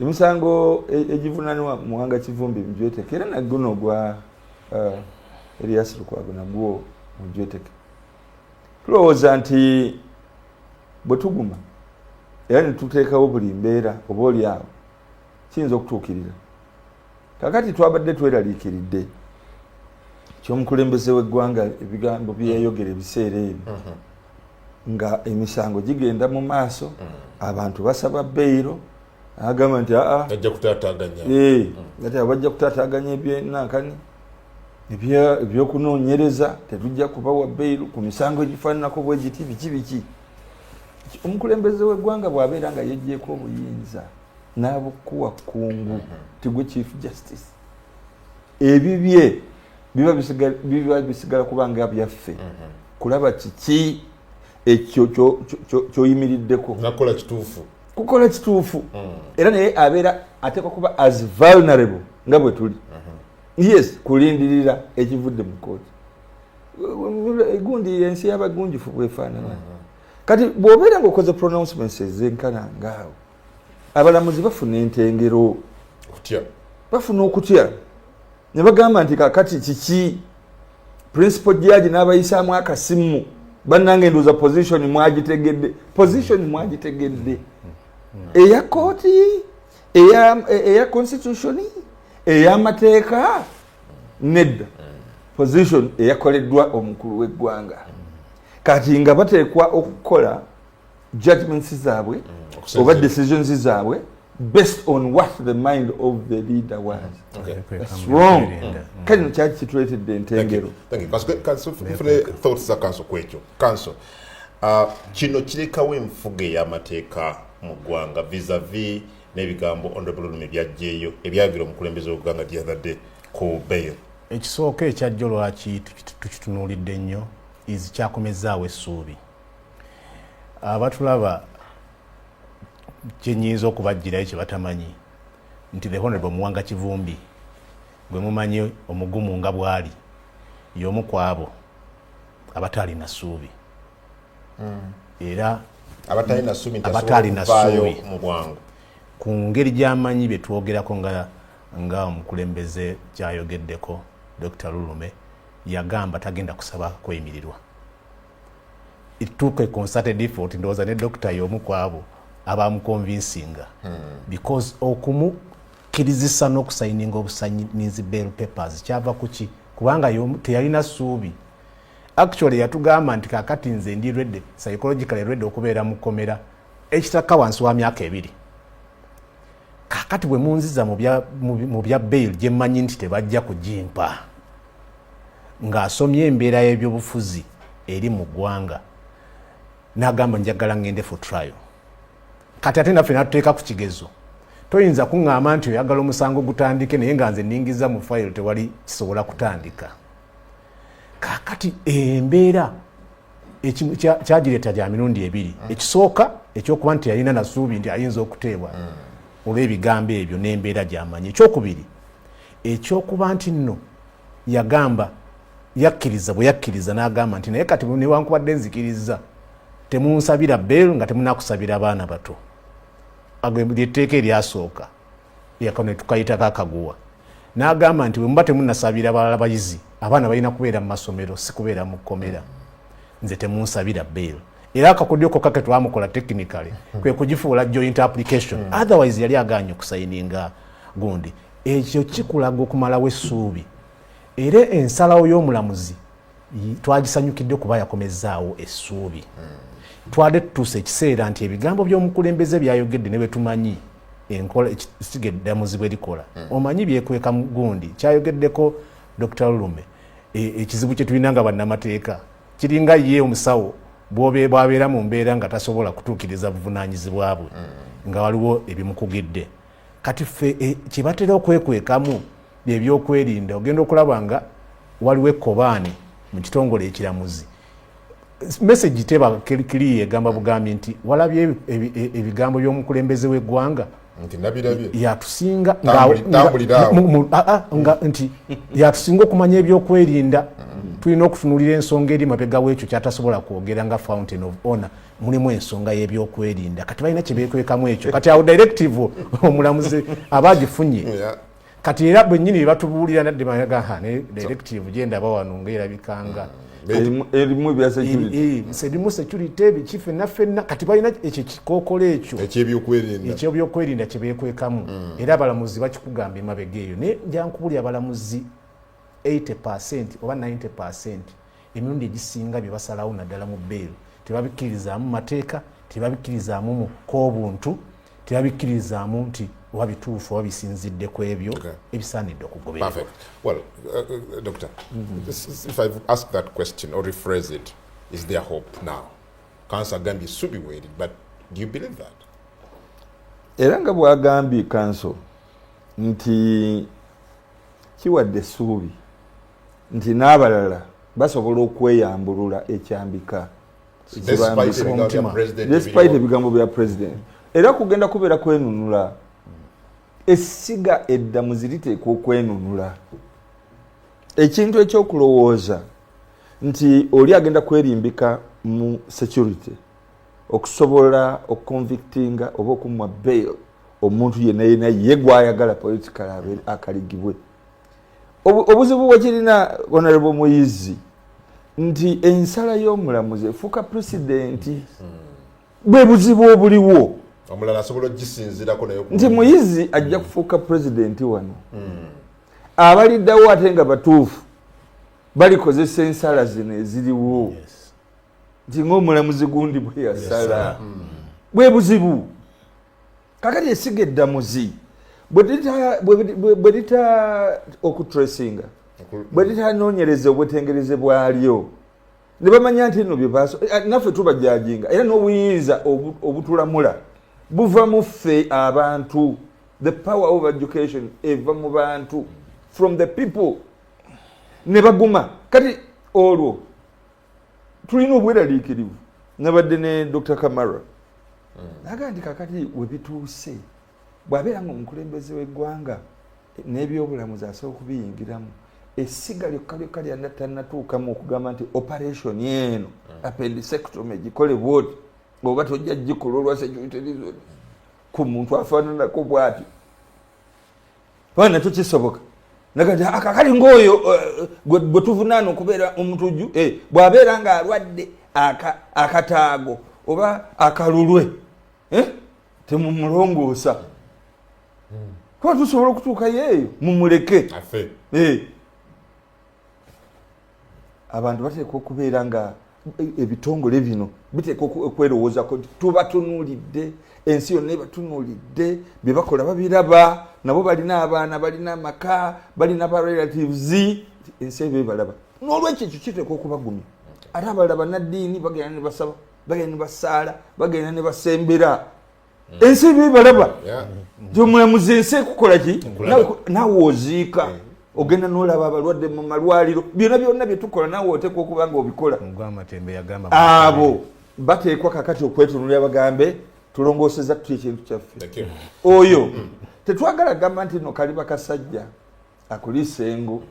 emisango egivunanwa muwanga kivumbi mujweteke era naguno gwa Elias Lukwago nagwo mujweteke tulowooza nti bwe tuguma era ne tuteekawo buli mbeera oba oli awo kiyinza okutuukirira kakati twabadde tweraliikiridde ky'omukulembeze w'eggwanga ebigambo byeyayogera ebiseera ebyo nga emisango gigenda mu maaso abantu basaba beyiro agamba nti bajja kutaataaganya bajja kutaataaganya ebyenankani ebyokunoonyereza tetujja kubawa beyiro ku misango egifaananako bwe giti biki omukulembeze w'eggwanga bw'abeera nga yeggyeko obuyinza n'abukuwa kkungu tigwe chief justice ebibye biba bisigala kubanga byaffe kulaba kiki ekyo kyoyimiriddeko kukola kituufu era naye abeera ateekwa kuba as vulnerable nga bwe tuli yes kulindirira ekivudde mu kooti gundi ensi y'abagunjufu bwefaanana kati bw'obeera ng'okoze pronouncements ezenkana ngaawo abalamuzi bafuna entengero bafuna okutya ne bagamba nti kakati kiki principal judge n'abayisaamu akasimu bannange ndowooza position mwagitegedde eya kooti eya constitution ey'amateeka nedda position eyakoleddwa omukulu w'eggwanga kati nga bateekwa okukola judgments zaabwe oba decisions zaabwe based on what the mind of the leader was. That's wrong. Kano kyali kitulaetedde entengero. Tufune thoughts za council kwekyo. Council, kino kirekawo enfuga ey'amateeka mu ggwanga vis-a-vis n'ebigambo Honorable Lulume byajjeeyo ebyagira omukulembeze w'eggwanga the other day ku bail. Ekisooka ekyajjo lwaki tukitunuulidde ennyo is kyakomezaawo essuubi. Abatulaba kyenyinza okubajjirayo kye batamanyi nti the Honorable Muwanga Kivumbi gwe mumanyi omugumu nga bwali y'omu ku abo abataalina ssuubi era abataalina ssuubi mu bwangu ku ngeri gy'amanyi bye twogerako nga omukulembeze kyayogeddeko Dr. Lulume yagamba tagenda kusaba kwemirirwa. It took a concerted effort ndowooza ne doctor y'omu ku abo abamuconvincinga because okumukirizisa n'okusayininga obusanyinizi bail papers kyava kuki kubanga teyalina ssuubi. Actually yatugamba nti kakati nze ndi ready psychologically ready okubeera mu kkomera ekitaka wansi wa myaka 2 kakati bwe munziza mu bya bail gye mmanyi nti tebajja kugimpa ng'asomye embeera y'ebyobufuzi eri mu ggwanga n'agamba njagala ngende for trial. Kati ate naffe natuteeka ku kigezo toyinza kuŋŋamba nti oyagala omusango gutandike naye nga nze ningiza mu fayiro tewali kisobola kutandika. Kakati embeera kyagireeta gya mirundi 2. Ekisooka ekyokuba nti yalina nasuubi nti ayinza okuteebwa olw'ebigambo ebyo n'embeera gy'amanyi. Ekyokubiri ekyokuba nti nno yagamba bwe yakkiriza n'agamba nti naye kati newankubadde nzikiriza temunsabira bail nga temunakusabira abaana bato. Lyetteeka eryasooka yakone tukayitako akaguwa n'agamba nti bwe muba temunasabira balala bayizi abaana balina kubeera mu masomero si kubeera mu kkomera nze temunsabira bail. Era akakodyo kokka ke twamukola technically kwe kugifuula joint application otherwise yali aganye okusayininga gundi. Ekyo kikulaga okumalawo essuubi era ensalawo y'omulamuzi twagisanyukidde okuba yakomezaawo essuubi. Twade tutuuse ekiseera nti ebigambo by'omukulembeze byayogedde ne bwe tumanyi enkola ekisiga eddamuzi bwe likola omanyi byekweka mu gundi kyayogeddeko Dr. Lulume ekizibu kye tulina nga bannamateeka kiringa ye omusawo bw'abeera mu mbeera nga tasobola kutuukiriza buvunaanyizibwa bwe nga waliwo ebimukugidde. Kati ffe kye batera okwekwekamu byebyokwerinda ogenda okulaba nga waliwo ekkobaane mu kitongole ekiramuzi. Message teba kiri egamba bugambi nti walabye ebigambo by'omukulembeze w'eggwanga nti nabirabye yatusinga nti yatusinga okumanya ebyokwerinda tulina okutunulira ensonga eri mabega w'ekyo kyatasobola kwogera nga fountain of honor mulimu ensonga y'ebyokwerinda kati balina kye beekwekamu ekyo kati awo directive omulamuzi abagifunye kati era bwennyini batubuulira nadde mayaga ne directive gyendaba wano ngaerabikanga erimu security bikife naffenna kati balina ekyo kikookolo ekyo ekyobyokwerinde kye beekwekamu era abalamuzi bakikugamba emabega eyo naye njankubuli abalamuzi 80% oba 90% emirundi egisinga bye basalawo naddala mu bbeeru tebabikkirizaamu mateeka tebabikkirizaamu mu k'obuntu tebabikkirizaamu nti oba bituufu oba bisinzidde ku ebyo ebisaanidde okugobererwa. Perfect. Well, Doctor, if I ask that question or rephrase it, is there hope now? Cancer Gambia should be waiting, but do you believe that? Era nga bwagambye kanso nti kiwadde essuubi nti n'abalala basobola okweyambulula ekyambika despite ebigambo bya president era kugenda kubeera kwenunula essiga eddamu ziriteekwa okwenunula ekintu ekyokulowooza nti oli agenda kwerimbika mu security okusobola okuconvictinga oba okumwa bail omuntu yenna ye gwayagala political akaligibwe. Obuzibu bwekirina Honorable Muyizi nti ensala y'omulamuzi efuuka presidenti bwe buzibu obuliwo omulala asobola ogisinzirako nayo nti Muyizi ajja kufuuka presidenti wano abaliddawo ate nga batuufu balikozesa ensala zino eziriwo nti ng'omulamuzi gundi bwe yasala bwe buzibu kakati esiga eddamuzi bwe lita okutracinga bwe litanoonyereza obwetengereze bwalyo ne bamanya nti nno bye baaso naffe tubajajinga era n'obuyinza obutulamula buva mu ffe abantu. The power of education eva mu bantu from the people ne baguma kati olwo tulina obweraliikirivu nabadde ne Dr. Kamara naga nti kakati webituuse bw'abeera nga omukulembeze w'eggwanga n'ebyobulamuzi asobola okubiyingiramu essiga lyokka lyonna tannatuukamu okugamba nti operation eno appendectomy gikole bwoti oba tojja gikola olwa security reason ku muntu afaananako bw'atyo oba nakyo kisoboka naga nti akakali ng'oyo gwe tuvunaana okubeera omutuju bw'abeera nga alwadde akataago oba akalulwe temumulongoosa kuba tusobola okutuuka yeeyo mumuleke abantu bateekwa okubeera nga ebitongole bino biteekwa okwerowoozako nti tubatunuulidde ensi yonna ebatunuulidde bye bakola babiraba nabo balina abaana balina amaka balina ba relatives ensi ebyo balaba n'olwekyo ekyo kiteekwa okubagumya ate abalala bannaddiini bagenda ne basaba bagenda ne basaala bagenda ne basembera ensi ebyo balaba nti omulamuzi ensi ekukola ki naawe oziika ogenda n'olaba abalwadde mu malwaliro byonna bye tukola naawe oteekwa okuba nga obikola abo bateekwa kakati okwetunulira bagambe tulongooseza tutya ekintu kyaffe oyo tetwagala gamba nti no kaliba kasajja akulisa engo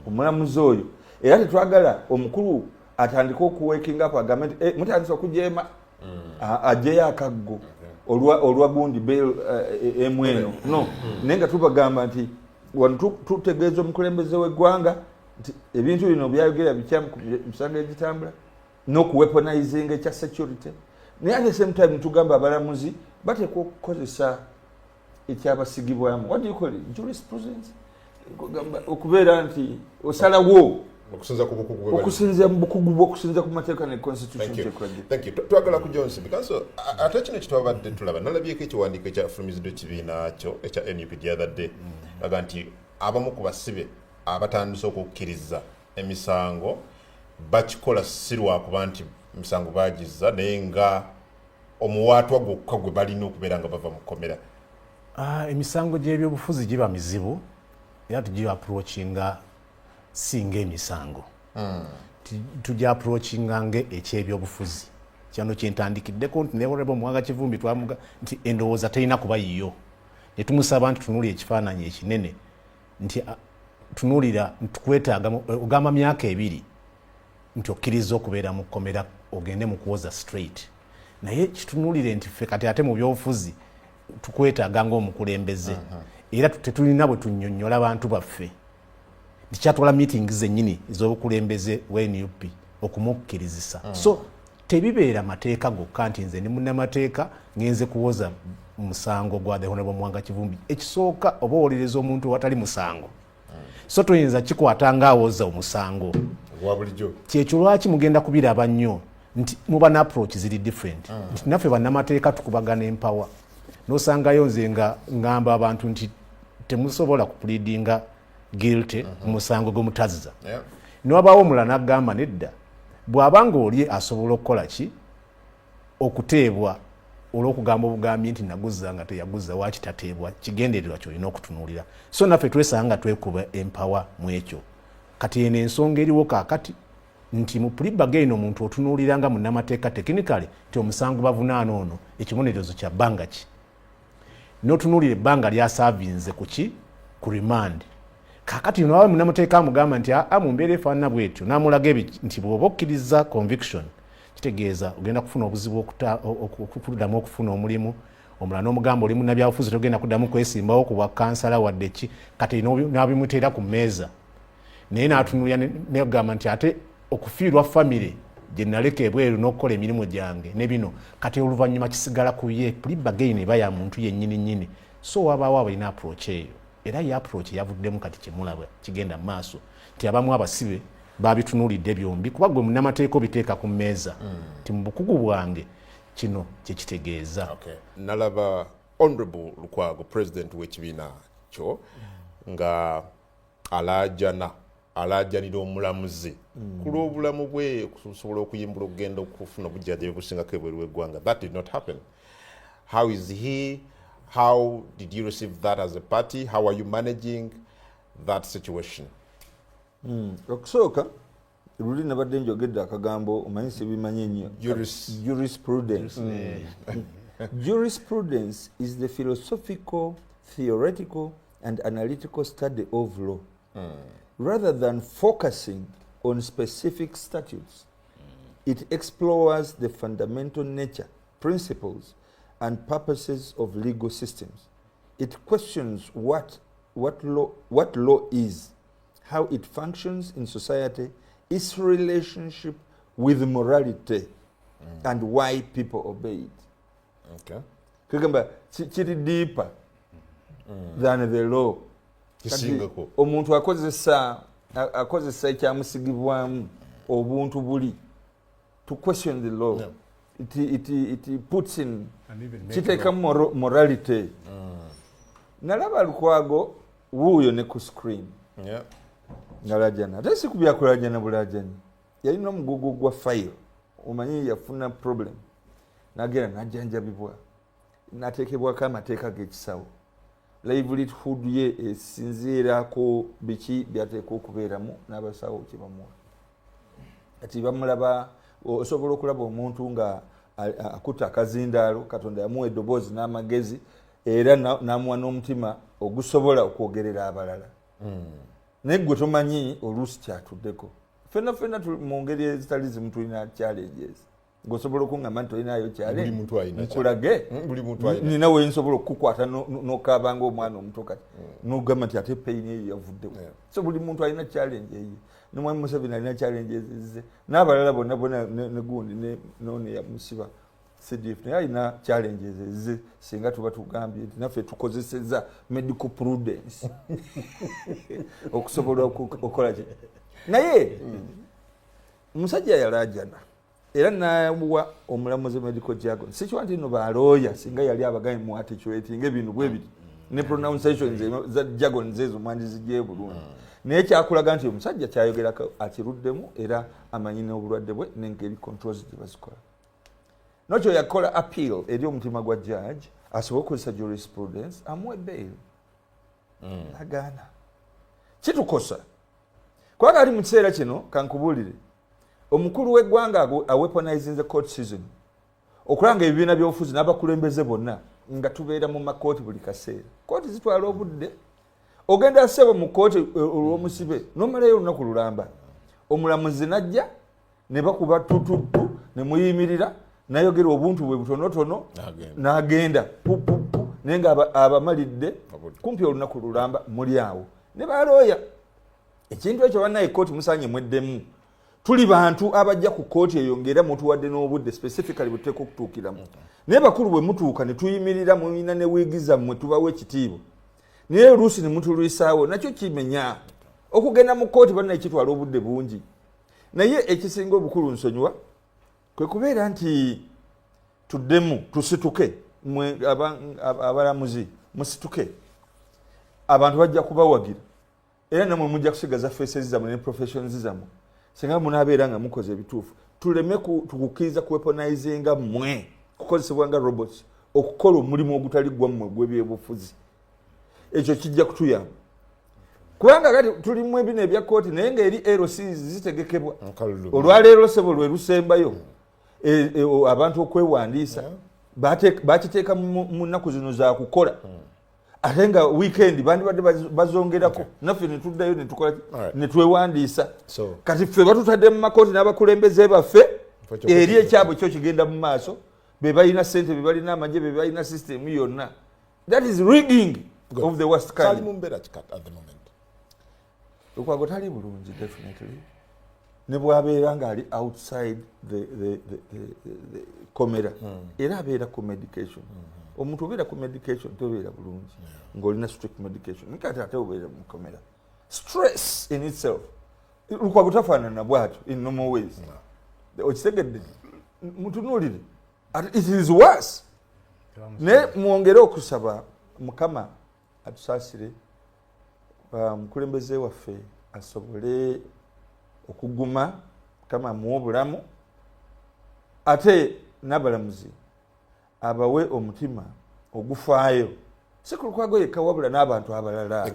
omulamuzi oyo era tetwagala omukulu atandika okuwekinga apo agambe nti mutandisa okujeema ajeyo akaggo olwa gundi emu eno no naye nga tubagamba nti wano tutegeeza omukulembeze w'eggwanga nti ebintu bino byayogera bikyamu ku misango egitambula n'okuweaponizinga ekya security naye at the same time tugamba abalamuzi bateekwa okukozesa ekyabasigibwamu what do you call it jurisprudence okubeera nti osalawo okusinzira mu bukugu bwo okusinzira ku mateeka ne constitution thank you twagala ku Johnson because ate kino kitwabadde tulaba nalabyeko ekiwandiiko ekya fulumiziddwa ekibiina kyo ekya NUP the other day aga nti abamu ku basibe abatandise okukkiriza emisango bakikola si lwakuba nti emisango baagizza naye nga omuwaatwa gwokka gwe balina okubeera nga bava mu kkomera. Emisango gy'ebyobufuzi giba mizibu era tugi approachinga singa emisango tugi approachinga nge ekyebyobufuzi kyano kyentandikiddeko nti neolebo muwanga Kivumbi twamuga nti endowooza terina kuba yiyo ne tumusaba nti tunuli ekifaananyi ekinene nti tunulira ntukwetaaga ogamba myaka 2 nti okkiriza okubeera mu kkomera ogende mu kuwoza straight naye kitunulire nti ffe kati ate mu byobufuzi tukwetaaga ng'omukulembeze era tetulina bwe tunnyonnyola bantu baffe tikyatwala meeting zennyini ez'obukulembeze bw'NUP okumukkirizisa so tebibeera mateeka gokka nti nze ndi munnamateeka ngenze kuwoza musango gwa the Honorable Mwanga Kivumbi ekisooka oba owuliriza omuntu watali musango so toyinza kikwata ng'awoza omusango kyekyo lwaki mugenda kubiraba nnyo nti muba na approach ziri different nti naffe bannamateeka tukubagana empawa n'osangayo nze nga ngamba abantu nti temusobola kupulidinga guilty musango gw'omutazza niwabaawo omulala n'agamba nedda bw'abanga oli asobola okukola ki okuteebwa olw'okugamba obugambi nti naguzza nga teyaguzza waaki tateebwa kigendererwa kyolina okutunuulira so naffe twesanga nga twekuba empawa mu ekyo kati eno ensonga eriwo kaakati nti mu plea bargain omuntu otunuulira nga munnamateeka tekinikale nti omusango bavunaana ono ekibonerezo kya bbanga ki n'otunuulira ebbanga lyasavinze ku ki ku remand kaakati nawe munnamateeka amugamba nti mu mbeera efaanana bwetyo n'amulaga nti bw'oba okkiriza conviction kitegeeza ogenda kufuna obuzibu okuddamu okufuna omulimu omulala n'omugamba oli munnabyabufuzi togenda kuddamu kwesimbawo ku bwa kansala wadde ki kati n'abimuteera ku mmeeza naye n'atunuulira negamba nti ate okufiirwa famire gye naleka ebweru n'okukola emirimu gyange ne bino kati oluvannyuma kisigala ku ye plea bargain eba ya muntu yennyini nnyini so wabaawo abalina approach eyo era ye approach yavuddemu kati kyemulaba kigenda mu maaso nti abamu abasibe babitunuulidde byombi kuba gwe munnamateeka obiteeka ku mmeeza nti mu bukugu bwange kino kyekitegeeza nalaba Honorable Lukwago president w'ekibiina kyo nga alaajanira omulamuzi ku lw'obulamu bwe okusobola okuyimbula okugenda okufuna obujjajjabi obusingako ebweru w'eggwanga. That did not happen. How is he? How did you receive that as a party? How are you managing that situation? Okusooka luli nabadde njogedde akagambo omanyi sibimanyi nnyo jurisprudence. Jurisprudence is the philosophical, theoretical and analytical study of law. Rather than focusing on specific statutes, it explores the fundamental nature, principles, and purposes of legal systems. It questions what law is, how it functions in society, its relationship with morality, and why people obey it. Okay. Kigamba kiri deeper than the law. Omuntu akozesa ekyamusigibwamu obuntu buli to question the law. It puts in kiteeka morality. Nalaba Lukwago wuuyo ne ku screen. Nalajana ate si kubya kulajana bulajani yalina omugugu gwa file omanyi yafuna problem nagenda najjanjabibwa nateekebwako amateeka g'ekisawo livelihood ye esinziirako biki byateeka okubeeramu n'abasawo kye bamuwa kati bamulaba osobola okulaba omuntu nga akutta akazindaalo Katonda yamuwa eddoboozi n'amagezi era n'amuwa n'omutima ogusobola okwogerera abalala naye gwe tomanyi oluusi kyatuddeko ffenna mu ngeri ezitali zimu tulina challenges ng'osobola okuŋŋamba nti olinayo nkulage nina wensobola okukukwata n'okaaba ng'omwana omuto kati n'ogamba nti ate payini eyo yavuddewo so buli muntu alina challenge eyo nomwami Museveni alina challenge ezize n'abalala bonna ne gundi none yamusiba CDF naye alina challenges ezize singa tuba tugambye nti naffe tukozeseza medical prudence okusobola okukola kye naye omusajja yalaajana era n'abuwa omulamuzi medical jargon sikiwa nti no balooya singa yali abagambye mu articulate ng'ebintu bwe biti ne pronunciations za jargon zezo mwanji zigyeye bulungi naye kyakulaga nti omusajja kyayogerako akiruddemu era amanyi n'obulwadde bwe n'engeri controls gye bazikola nokyo yakola appeal eri omutima gwa judge asobola okukozesa jurisprudence amuwe bail agaana kitukosa kubanga ali mu kiseera kino kankubuulire omukulu w'eggwanga aweaponizinze court season okulanga ebibiina by'obufuzi n'abakulembeze bonna nga tubeera mu makooti buli kaseera kooti zitwala obudde ogenda sebo mu kooti olw'omusibe n'omalayo olunaku lulamba omulamuzi najja ne bakuba tututu ne muyimirira nayogera obuntu bwe butonotono n'agenda pupupu naye nga abamalidde kumpi olunaku lulamba muli awo ne balooya ekintu ekyo bannaye kooti musanye mweddemu tuli bantu abajja ku kooti eyo ng'era mutuwadde n'obudde specifically buteeka okutuukiramu naye bakulu bwe mutuuka ne tuyimirira mulina ne wiigiza mmwe tubawo ekitiibwa naye oluusi ne mutulwisaawo nakyo kimenya okugenda mu kooti bannaye kitwala obudde bungi naye ekisinga obukulu nsonyiwa kwe kubeera nti tuddemu tusituke mwe abalamuzi musituke abantu bajja kubawagira era namwe mujja kusigaza faces zammwe ne professions zammwe singa munaabeera nga mukoze ebituufu tuleme tukukkiriza kuweaponizinga mmwe kukozesebwa nga robots okukola omulimu ogutali gwammwe gw'ebyobufuzi ekyo kijja kutuyamba kubanga kati tulimu ebino ebya kooti naye ng'eri LCs zitegekebwa olwaleero sebo lwe lusembayo abantu okwewandiisa bakiteeka mu nnaku zino za kukola ate nga weekend bandibadde bazongerako naffe ne tuddayo ne twewandiisa kati ffe batutadde mu makooti n'abakulembeze baffe eri ekyabwe kyo kigenda mu maaso be balina ssente be balina amagye be balina system yonna that is rigging of the worst kind. Lukwago tali bulungi definitely ne bwabeera nga ali outside the komera era abeera ku medication omuntu obeera ku medication tobeera bulungi ng'olina strict medication nikati ate obeera mu komera stress in itself Lukwago tafaanana bwatyo in normal ways okitegedde mutunuulire it is worse ne mwongere okusaba mukama atusaasire mukulembeze waffe asobole okuguma kama mu obulamu ate n'abalamuzi abawe omutima ogufaayo si ku Lukwago yekka wabula n'abantu abalala.